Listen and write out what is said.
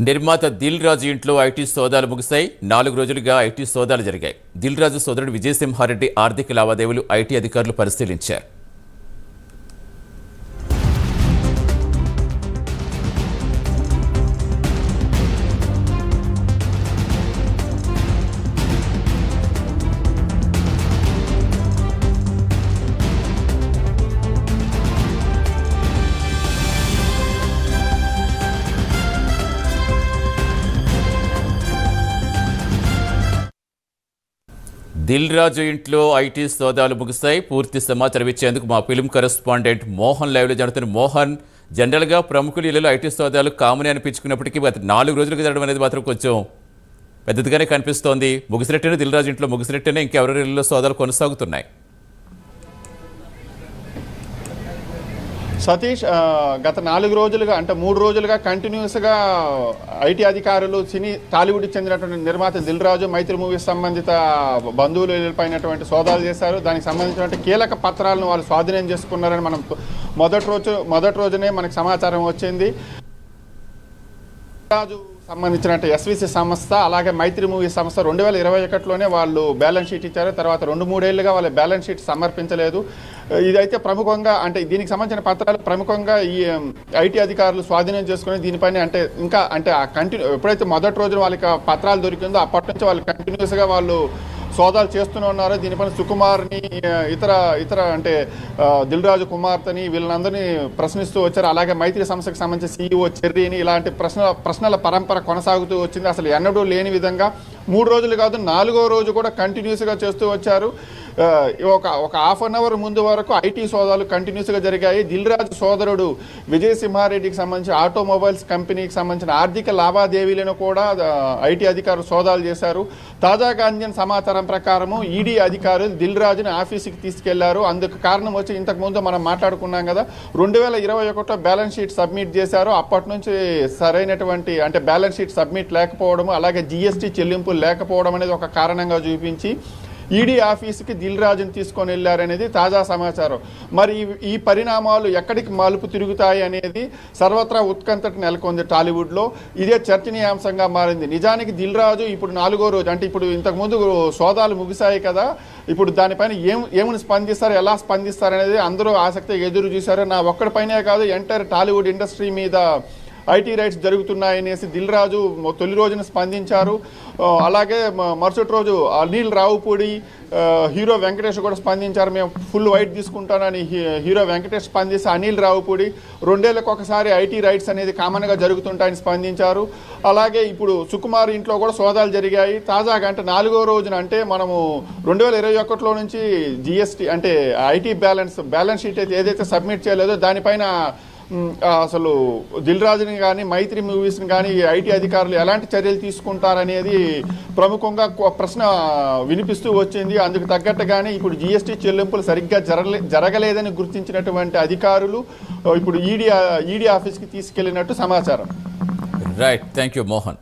నిర్మాత దిల్ రాజు ఇంట్లో ఐటీ సోదాలు ముగిశాయి. 4 రోజులుగా ఐటీ సోదాలు జరిగాయి. దిల్ రాజు సోదరుడు విజయసింహారెడ్డి ఆర్థిక లావాదేవీలు ఐటీ అధికారులు పరిశీలించారు. దిల్ రాజు ఇంట్లో ఐటీ సోదాలు ముగిశాయి. పూర్తి సమాచారం ఇచ్చేందుకు మా ఫిల్మ్ కరెస్పాండెంట్ మోహన్ లైవ్లో జరుగుతున్న మోహన్, జనరల్గా ప్రముఖుల ఇళ్లలో ఐటీ సోదాలు కామన్ అనిపించుకున్నప్పటికీ 4 రోజులుగా జరగడం అనేది మాత్రం కొంచెం పెద్దదిగానే కనిపిస్తోంది. ముగిసినట్టేనే దిల్ రాజు ఇంట్లో ముగిసినట్టేనే ఇంకెవరి ఇళ్లలో సోదాలు కొనసాగుతున్నాయి. సతీష్, గత 4 రోజులుగా అంటే 3 రోజులుగా కంటిన్యూస్గా ఐటీ అధికారులు టాలీవుడ్కి చెందినటువంటి నిర్మాత దిల్ రాజు మైత్రి మూవీస్ సంబంధిత బంధువులు పైనటువంటి సోదాలు చేశారు. దానికి సంబంధించినటువంటి కీలక పత్రాలను వాళ్ళు స్వాధీనం చేసుకున్నారని మనం మొదటి రోజునే మనకు సమాచారం వచ్చింది. రాజు సంబంధించినట్టు ఎస్విసి సంస్థ అలాగే మైత్రి మూవీ సంస్థ 2021లోనే వాళ్ళు బ్యాలెన్స్ షీట్ ఇచ్చారు. తర్వాత 2-3 ఏళ్లుగా వాళ్ళ బ్యాలెన్స్ షీట్ సమర్పించలేదు. ఇదైతే ప్రముఖంగా అంటే దీనికి సంబంధించిన పత్రాలు ప్రముఖంగా ఈ ఐటీ అధికారులు స్వాధీనం చేసుకుని దీనిపైన అంటే ఇంకా అంటే ఎప్పుడైతే మొదటి రోజున వాళ్ళకి పత్రాలు దొరికిందో అప్పటి నుంచి వాళ్ళు కంటిన్యూస్గా వాళ్ళు సోదాలు చేస్తూనే ఉన్నారు. దీనిపైన సుకుమార్ని ఇతర అంటే దిల్ రాజు కుమార్తెని వీళ్ళందరినీ ప్రశ్నిస్తూ వచ్చారు. అలాగే మైత్రి సంస్థకు సంబంధించిన CEO చెర్రీని ఇలాంటి ప్రశ్నల పరంపర కొనసాగుతూ వచ్చింది. అసలు ఎన్నడూ లేని విధంగా 3 రోజులు కాదు 4వ రోజు కూడా కంటిన్యూస్గా చేస్తూ వచ్చారు. ఒక హాఫ్ అన్ అవర్ ముందు వరకు ఐటీ సోదాలు కంటిన్యూస్గా జరిగాయి. దిల్ రాజు సోదరుడు విజయసింహారెడ్డికి సంబంధించి ఆటోమొబైల్స్ కంపెనీకి సంబంధించిన ఆర్థిక లావాదేవీలను కూడా ఐటీ అధికారులు సోదాలు చేశారు. తాజాగా అందిన సమాచారం ప్రకారము ఈడీ అధికారులు దిల్ రాజుని ఆఫీసుకి తీసుకెళ్లారు. అందుకు కారణం వచ్చి ఇంతకుముందు మనం మాట్లాడుకున్నాం కదా, 2021లో బ్యాలెన్స్ షీట్ సబ్మిట్ చేశారు. అప్పటి నుంచి సరైనటువంటి అంటే బ్యాలెన్స్ షీట్ సబ్మిట్ లేకపోవడం అలాగే GST చెల్లింపులు లేకపోవడం అనేది ఒక కారణంగా చూపించి ఈడీ ఆఫీసుకి దిల్ రాజుని తీసుకొని వెళ్ళారనేది తాజా సమాచారం. మరి ఈ పరిణామాలు ఎక్కడికి మలుపు తిరుగుతాయి అనేది సర్వత్రా ఉత్కంఠ నెలకొంది టాలీవుడ్లో. ఇదే చర్చనీయాంశంగా మారింది. నిజానికి దిల్ రాజు ఇప్పుడు 4వ రోజు అంటే ఇప్పుడు ఇంతకుముందు సోదాలు ముగిశాయి కదా, ఇప్పుడు దానిపైన ఏమని స్పందిస్తారు, ఎలా స్పందిస్తారు అనేది అందరూ ఆసక్తిగా ఎదురు చూశారు. నా ఒక్కడిపైనే కాదు ఎంటైర్ టాలీవుడ్ ఇండస్ట్రీ మీద ఐటీ రైట్స్ జరుగుతున్నాయనేసి దిల్ రాజు తొలి రోజున స్పందించారు. అలాగే మరుసటి రోజు అనిల్ రావుపూడి, హీరో వెంకటేష్ కూడా స్పందించారు. మేము ఫుల్ వైట్ తీసుకుంటానని హీరో వెంకటేష్ స్పందిస్తే అనిల్ రావుపూడి 2 ఏళ్లకు ఒకసారి ఐటీ రైట్స్ అనేది కామన్గా జరుగుతుంటాయని స్పందించారు. అలాగే ఇప్పుడు సుకుమార్ ఇంట్లో కూడా సోదాలు జరిగాయి. తాజాగా అంటే 4వ రోజున అంటే మనము 2021లో నుంచి GST అంటే ఐటీ బ్యాలెన్స్ షీట్ అయితే ఏదైతే సబ్మిట్ చేయలేదో దానిపైన అసలు దిల్ రాజుని కానీ మైత్రి మూవీస్ని కానీ ఐటీ అధికారులు ఎలాంటి చర్యలు తీసుకుంటారనేది ప్రముఖంగా ప్రశ్న వినిపిస్తూ వచ్చింది. అందుకు తగ్గట్టుగానే ఇప్పుడు GST చెల్లింపులు సరిగ్గా జరగలేదని గుర్తించినటువంటి అధికారులు ఇప్పుడు ఈడీ ఆఫీస్కి తీసుకెళ్లినట్టు సమాచారం. Right, thank you Mohan.